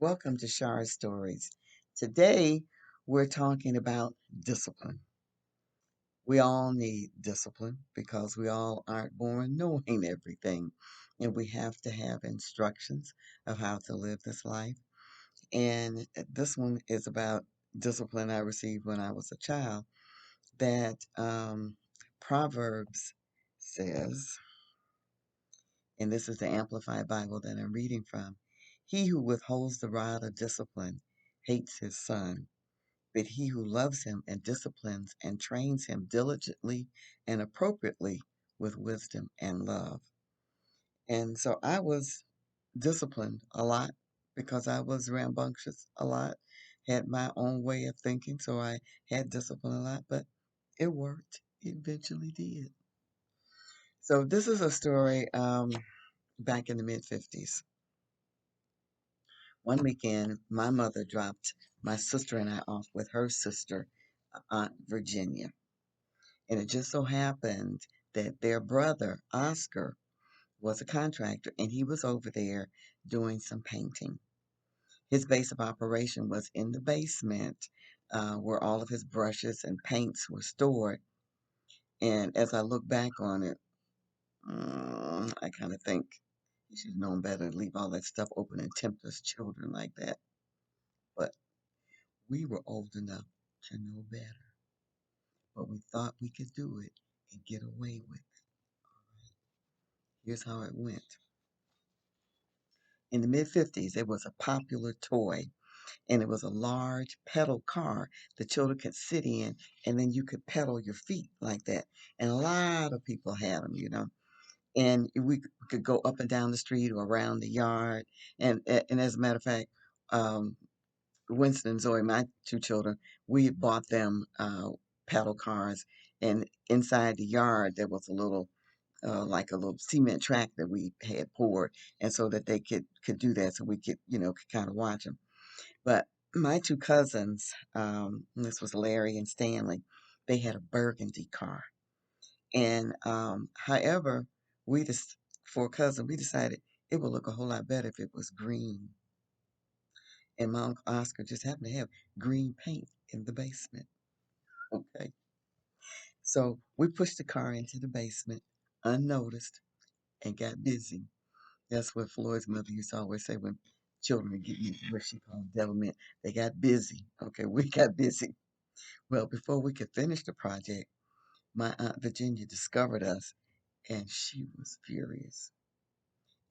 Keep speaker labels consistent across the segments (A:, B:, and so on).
A: Welcome to Shar Stories. Today, we're talking about discipline. We all need discipline because we all aren't born knowing everything, and we have to have instructions of how to live this life. And this one is about discipline I received when I was a child. That Proverbs says, and this is the Amplified Bible that I'm reading from. He who withholds the rod of discipline hates his son, but he who loves him and disciplines and trains him diligently and appropriately with wisdom and love. And so I was disciplined a lot because I was rambunctious a lot, had my own way of thinking, so I had discipline a lot, but it worked. It eventually did. So this is a story back in the mid 50s. One weekend, my mother dropped my sister and I off with her sister, Aunt Virginia. And it just so happened that their brother, Oscar, was a contractor and he was over there doing some painting. His base of operation was in the basement where all of his brushes and paints were stored. And as I look back on it, I kind of think he should have known better to leave all that stuff open and tempt us children like that. But we were old enough to know better. But we thought we could do it and get away with it. Here's how it went. In the mid 50s, it was a popular toy, and it was a large pedal car the children could sit in, and then you could pedal your feet like that. And a lot of people had them. And we could go up and down the street or around the yard. And as a matter of fact, um, Winston and Zoe, my two children, we had bought them pedal cars, and inside the yard there was a little like a little cement track that we had poured, and so that they could do that, so we could kind of watch them. But my two cousins, this was Larry and Stanley, they had a burgundy car, and however, we just for a cousin we decided it would look a whole lot better if it was green, and my uncle Oscar just happened to have green paint in the basement. Okay, so we pushed the car into the basement unnoticed and got busy. That's what Floyd's mother used to always say when children get what she called devilment. They got busy. Okay, we got busy. Well, before we could finish the project, my Aunt Virginia discovered us and she was furious.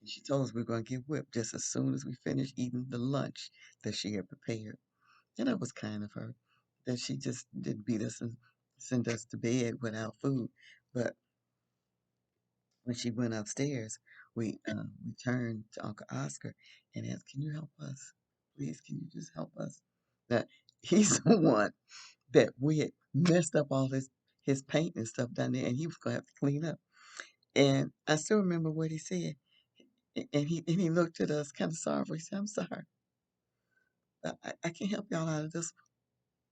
A: And she told us we were going to get whipped just as soon as we finished eating the lunch that she had prepared. And that was kind of her, that she just didn't beat us and send us to bed without food. But when she went upstairs, we turned to Uncle Oscar and asked, "Can you help us? Please, can you just help us?" Now, he's the one that we had messed up all his paint and stuff down there, and he was gonna have to clean up. And I still remember what he said, and he looked at us kind of sorrowful. He said, "I'm sorry, I can't help y'all out of this."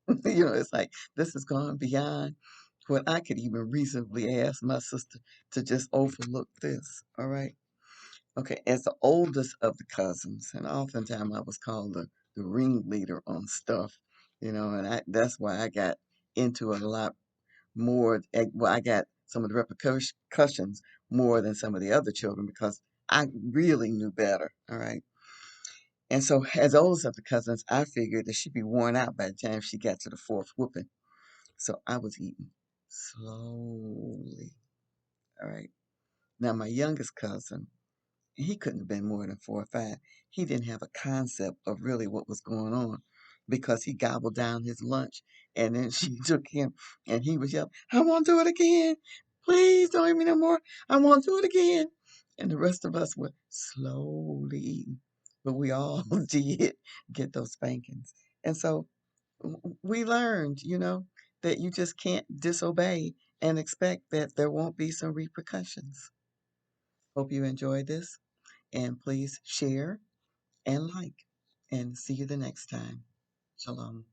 A: It's like this has gone beyond what I could even reasonably ask my sister to just overlook this. All right. Okay, as the oldest of the cousins, and oftentimes I was called the ringleader on stuff, and that's why I got into it a lot more. Well, I got some of the repercussions more than some of the other children because I really knew better. All right. And so, as the oldest of the cousins, I figured that she'd be worn out by the time she got to the fourth whooping. So I was eating slowly. All right. Now, my youngest cousin, he couldn't have been more than 4 or 5. He didn't have a concept of really what was going on because he gobbled down his lunch and then she took him and he was yelling, "I won't do it again. Please don't eat me no more. I won't do it again." And the rest of us were slowly eating. But we all did get those spankings. And so we learned, that you just can't disobey and expect that there won't be some repercussions. Hope you enjoyed this. And please share and like. And see you the next time. Shalom.